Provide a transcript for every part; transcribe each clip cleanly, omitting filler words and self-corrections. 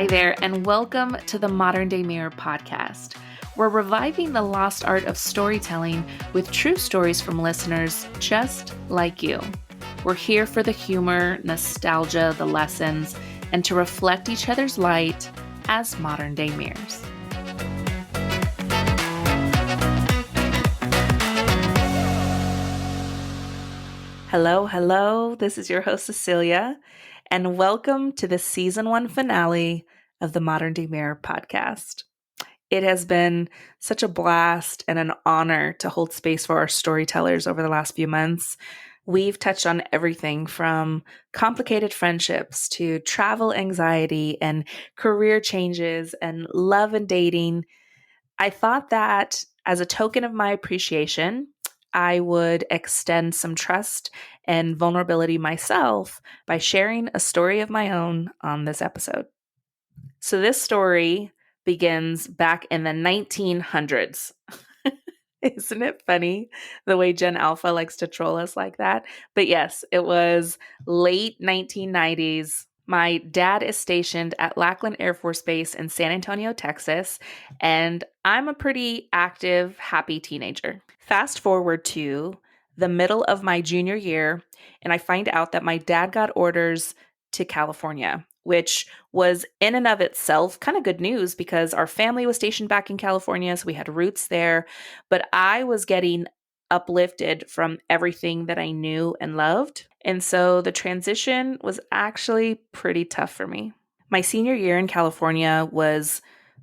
Hi there, and welcome to the Modern Day Mirror podcast. We're reviving the lost art of storytelling with true stories from listeners just like you. We're here for the humor, nostalgia, the lessons, and to reflect each other's light as modern day mirrors. Hello. This is your host, Cecilia, and welcome to the season 1 finale of the Modern Day Mirror podcast. It has been such a blast and an honor to hold space for our storytellers over the last few months. We've touched on everything from complicated friendships to travel anxiety and career changes and love and dating. I thought that as a token of my appreciation, I would extend some trust and vulnerability myself by sharing a story of my own on this episode. So this story begins back in the 1900s. Isn't it funny the way Gen Alpha likes to troll us like that? But yes, it was late 1990s. My dad is stationed at Lackland Air Force Base in San Antonio, Texas, and I'm a pretty active, happy teenager. Fast forward to the middle of my junior year, and I find out that my dad got orders to California, which was in and of itself kind of good news because our family was stationed back in California, so we had roots there. But I was getting uplifted from everything that I knew and loved. And so the transition was actually pretty tough for me. My senior year in California was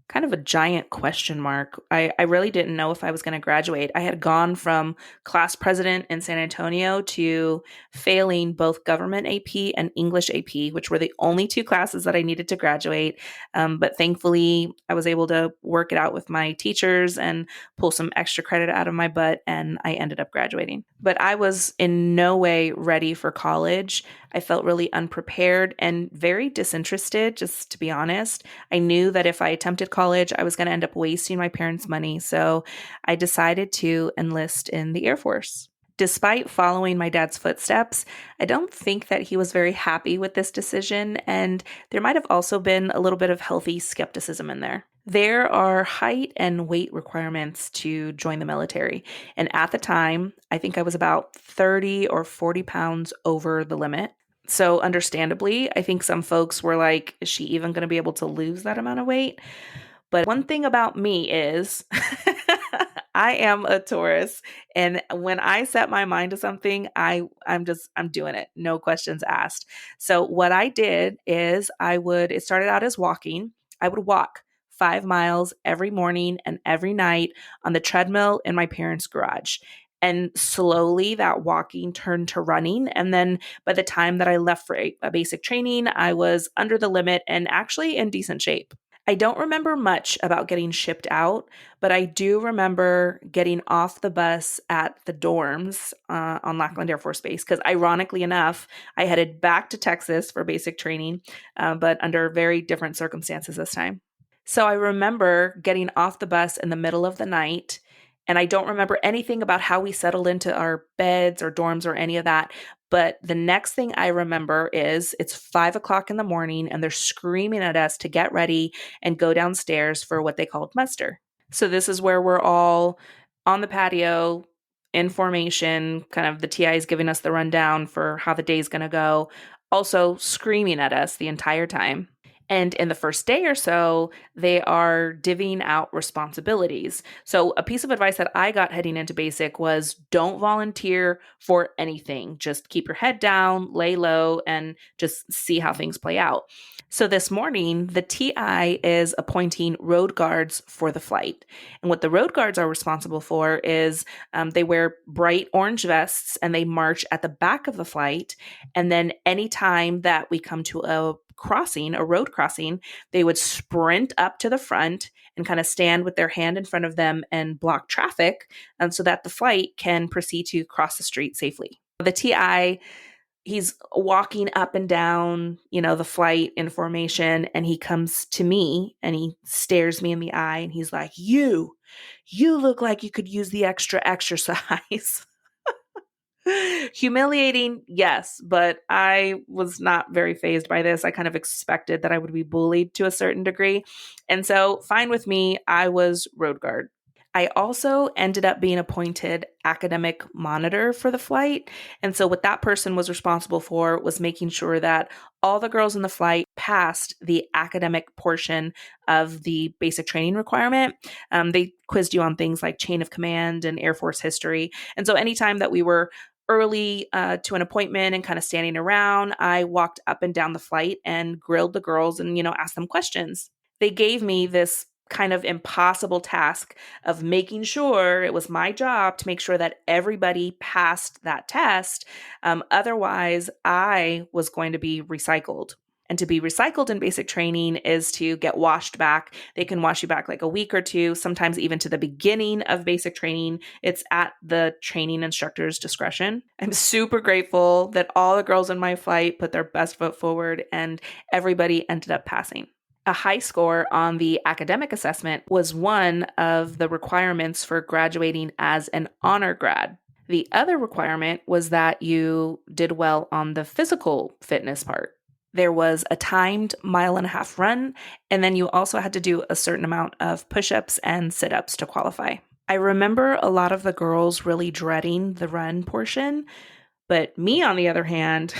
kind of a giant question mark. I really didn't know if I was going to graduate. I had gone from class president in San Antonio to failing both government AP and English AP, which were the only two classes that I needed to graduate. But thankfully, I was able to work it out with my teachers and pull some extra credit out of my butt, and I ended up graduating. But I was in no way ready for college. I felt really unprepared and very disinterested, just to be honest. I knew that if I attempted college, I was going to end up wasting my parents' money. So I decided to enlist in the Air Force. Despite following my dad's footsteps, I don't think that he was very happy with this decision, and there might have also been a little bit of healthy skepticism in there. There are height and weight requirements to join the military, and at the time, I think I was about 30 or 40 pounds over the limit. So understandably, I think some folks were like, is she even going to be able to lose that amount of weight? But one thing about me is I am a Taurus. And when I set my mind to something, I'm doing it. No questions asked. So what I did is it started out as walking. I would walk 5 miles every morning and every night on the treadmill in my parents' garage. And slowly that walking turned to running. And then by the time that I left for a basic training, I was under the limit and actually in decent shape. I don't remember much about getting shipped out, but I do remember getting off the bus at the dorms on Lackland Air Force Base because ironically enough, I headed back to Texas for basic training, but under very different circumstances this time. So I remember getting off the bus in the middle of the night, and I don't remember anything about how we settled into our beds or dorms or any of that. But the next thing I remember is it's 5 o'clock in the morning and they're screaming at us to get ready and go downstairs for what they called muster. So this is where we're all on the patio in formation, kind of the TI is giving us the rundown for how the day's going to go, also screaming at us the entire time. And in the first day or so, they are divvying out responsibilities. So a piece of advice that I got heading into basic was don't volunteer for anything. Just keep your head down, lay low, and just see how things play out. So this morning, the TI is appointing road guards for the flight. And what the road guards are responsible for is they wear bright orange vests and they march at the back of the flight. And then anytime that we come to a road crossing, they would sprint up to the front and kind of stand with their hand in front of them and block traffic so that the flight can proceed to cross the street safely. The TI, he's walking up and down, the flight in formation, and he comes to me and he stares me in the eye and he's like, you look like you could use the extra exercise. Humiliating, yes, but I was not very fazed by this. I kind of expected that I would be bullied to a certain degree. And so, fine with me, I was road guard. I also ended up being appointed academic monitor for the flight. And so, what that person was responsible for was making sure that all the girls in the flight passed the academic portion of the basic training requirement. They quizzed you on things like chain of command and Air Force history. And so, anytime that we were early to an appointment and kind of standing around, I walked up and down the flight and grilled the girls and, asked them questions. They gave me this kind of impossible task of making sure it was my job to make sure that everybody passed that test. Otherwise, I was going to be recycled. And to be recycled in basic training is to get washed back. They can wash you back like a week or two, sometimes even to the beginning of basic training. It's at the training instructor's discretion. I'm super grateful that all the girls in my flight put their best foot forward and everybody ended up passing. A high score on the academic assessment was one of the requirements for graduating as an honor grad. The other requirement was that you did well on the physical fitness part. There was a timed 1.5 mile run, and then you also had to do a certain amount of push-ups and sit-ups to qualify. I remember a lot of the girls really dreading the run portion, but me, on the other hand,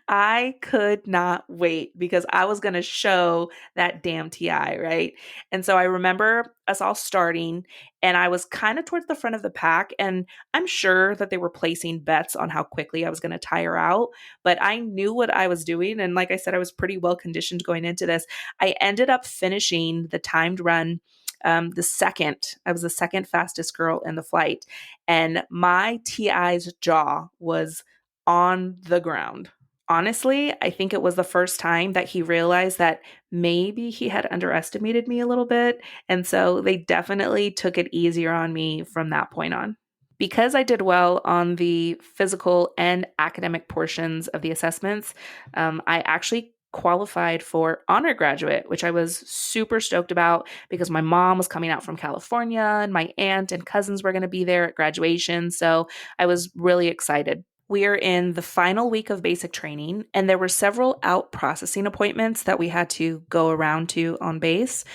I could not wait because I was going to show that damn TI, right? And so I remember us all starting, and I was kind of towards the front of the pack, and I'm sure that they were placing bets on how quickly I was going to tire out, but I knew what I was doing. And like I said, I was pretty well conditioned going into this. I ended up finishing the timed run I was the second fastest girl in the flight, and my TI's jaw was on the ground. Honestly, I think it was the first time that he realized that maybe he had underestimated me a little bit. And so they definitely took it easier on me from that point on. Because I did well on the physical and academic portions of the assessments, I actually qualified for honor graduate, which I was super stoked about because my mom was coming out from California and my aunt and cousins were going to be there at graduation. So I was really excited. We are in the final week of basic training, and there were several out processing appointments that we had to go around to on base.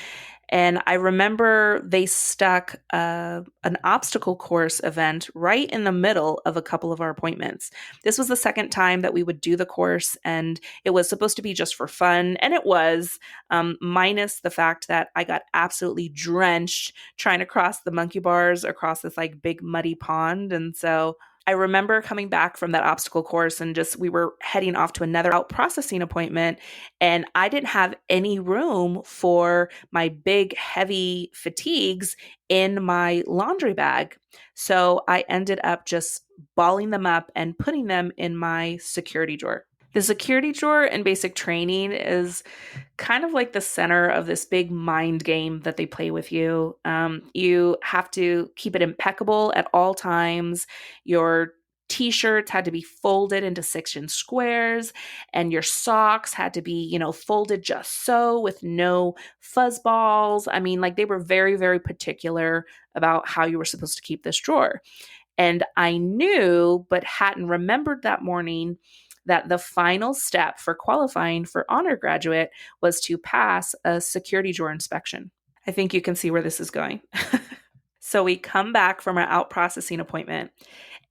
And I remember they stuck an obstacle course event right in the middle of a couple of our appointments. This was the second time that we would do the course, and it was supposed to be just for fun. And it was, minus the fact that I got absolutely drenched trying to cross the monkey bars across this like big muddy pond. And so I remember coming back from that obstacle course and we were heading off to another out processing appointment, and I didn't have any room for my big heavy fatigues in my laundry bag. So I ended up just balling them up and putting them in my security drawer. The security drawer in basic training is kind of like the center of this big mind game that they play with you. You have to keep it impeccable at all times. Your t-shirts had to be folded into 6-inch squares, and your socks had to be, folded just so with no fuzz balls. I mean, like they were very, very particular about how you were supposed to keep this drawer. And I knew, but hadn't remembered that morning that the final step for qualifying for honor graduate was to pass a security drawer inspection. I think you can see where this is going. So we come back from our out processing appointment,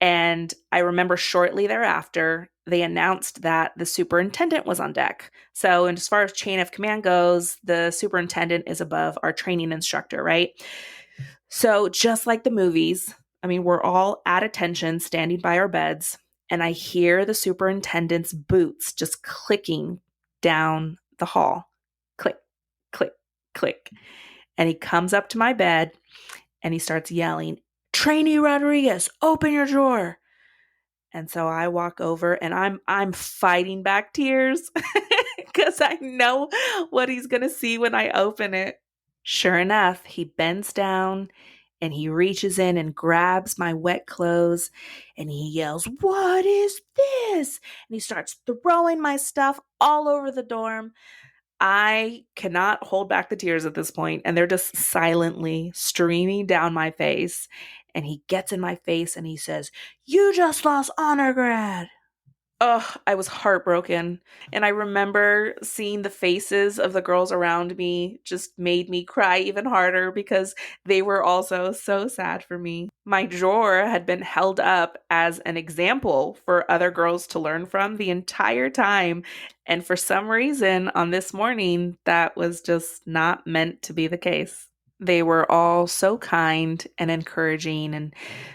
and I remember shortly thereafter, they announced that the superintendent was on deck. So, and as far as chain of command goes, the superintendent is above our training instructor, right? So just like the movies, I mean, we're all at attention, standing by our beds, and I hear the superintendent's boots just clicking down the hall. Click, click, click. And he comes up to my bed and he starts yelling, "Trainee Rodriguez, open your drawer." And so I walk over and I'm fighting back tears because I know what he's going to see when I open it. Sure enough, he bends down and he reaches in and grabs my wet clothes and he yells, "What is this?" And he starts throwing my stuff all over the dorm. I cannot hold back the tears at this point, and they're just silently streaming down my face. and he gets in my face and he says, "You just lost honor grad." Oh, I was heartbroken. And I remember seeing the faces of the girls around me just made me cry even harder because they were also so sad for me. My drawer had been held up as an example for other girls to learn from the entire time. And for some reason on this morning, that was just not meant to be the case. They were all so kind and encouraging and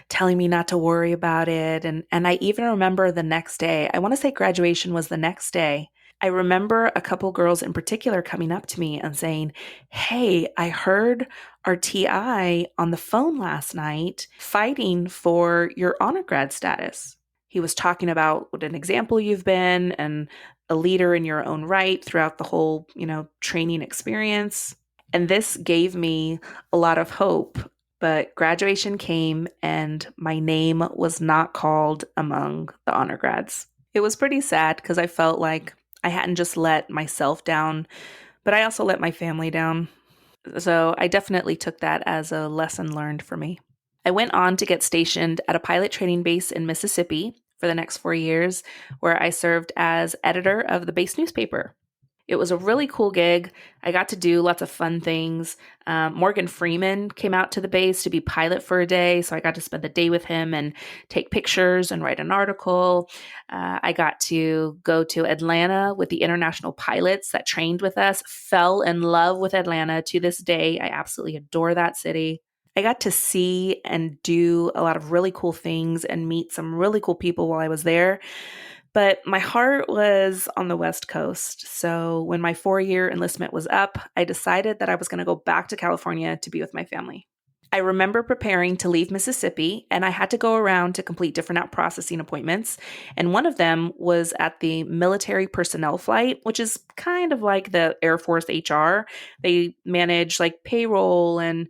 telling me not to worry about it. And I even remember the next day, I want to say graduation was the next day. I remember a couple girls in particular coming up to me and saying, "Hey, I heard our TI on the phone last night fighting for your honor grad status. He was talking about what an example you've been and a leader in your own right throughout the whole, training experience." And this gave me a lot of hope. But graduation came and my name was not called among the honor grads. It was pretty sad because I felt like I hadn't just let myself down, but I also let my family down. So I definitely took that as a lesson learned for me. I went on to get stationed at a pilot training base in Mississippi for the next 4 years, where I served as editor of the base newspaper. It was a really cool gig. I got to do lots of fun things. Morgan Freeman came out to the base to be pilot for a day, so I got to spend the day with him and take pictures and write an article. I got to go to Atlanta with the international pilots that trained with us, fell in love with Atlanta to this day. I absolutely adore that city. I got to see and do a lot of really cool things and meet some really cool people while I was there. But my heart was on the West Coast. So when my 4-year enlistment was up, I decided that I was going to go back to California to be with my family. I remember preparing to leave Mississippi, and I had to go around to complete different out processing appointments. And one of them was at the military personnel flight, which is kind of like the Air Force HR. They manage like payroll and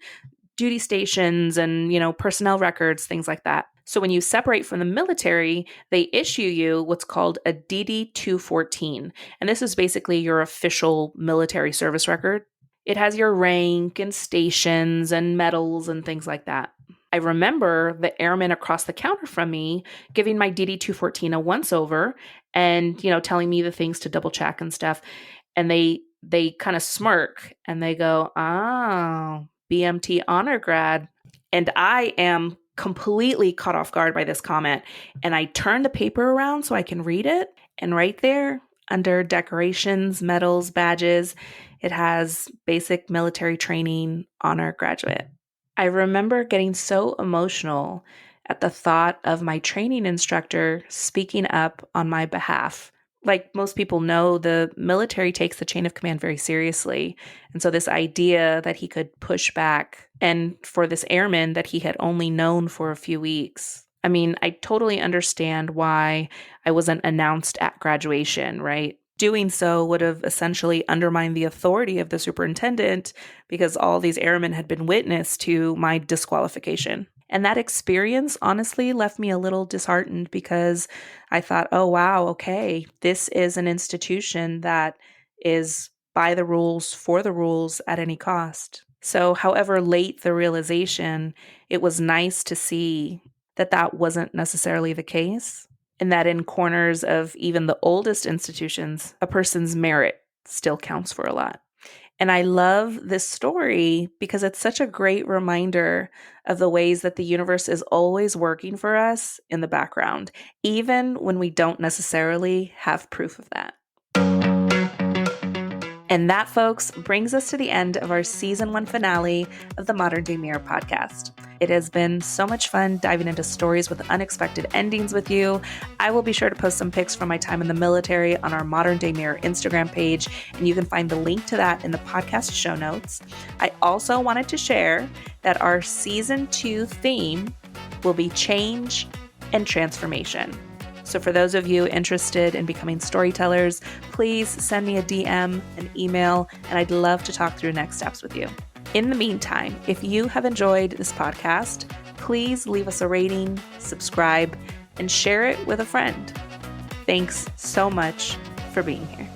duty stations and, personnel records, things like that. So when you separate from the military, they issue you what's called a DD-214. And this is basically your official military service record. It has your rank and stations and medals and things like that. I remember the airman across the counter from me giving my DD-214 a once-over and, telling me the things to double check and stuff. And they kind of smirk and they go, "Oh, BMT honor grad." And I am completely caught off guard by this comment. And I turn the paper around so I can read it. And right there, under decorations, medals, badges, it has basic military training honor graduate. I remember getting so emotional at the thought of my training instructor speaking up on my behalf. Like most people know, the military takes the chain of command very seriously. And so this idea that he could push back, and for this airman that he had only known for a few weeks. I mean, I totally understand why I wasn't announced at graduation, right? Doing so would have essentially undermined the authority of the superintendent because all these airmen had been witness to my disqualification. And that experience honestly left me a little disheartened because I thought, oh, wow, okay, this is an institution that is by the rules, for the rules at any cost. So however late the realization, it was nice to see that that wasn't necessarily the case, and that in corners of even the oldest institutions, a person's merit still counts for a lot. And I love this story because it's such a great reminder of the ways that the universe is always working for us in the background, even when we don't necessarily have proof of that. And that, folks, brings us to the end of our Season 1 finale of the Modern Day Mirror podcast. It has been so much fun diving into stories with unexpected endings with you. I will be sure to post some pics from my time in the military on our Modern Day Mirror Instagram page, and you can find the link to that in the podcast show notes. I also wanted to share that our Season 2 theme will be change and transformation. So for those of you interested in becoming storytellers, please send me a DM, an email, and I'd love to talk through next steps with you. In the meantime, if you have enjoyed this podcast, please leave us a rating, subscribe, and share it with a friend. Thanks so much for being here.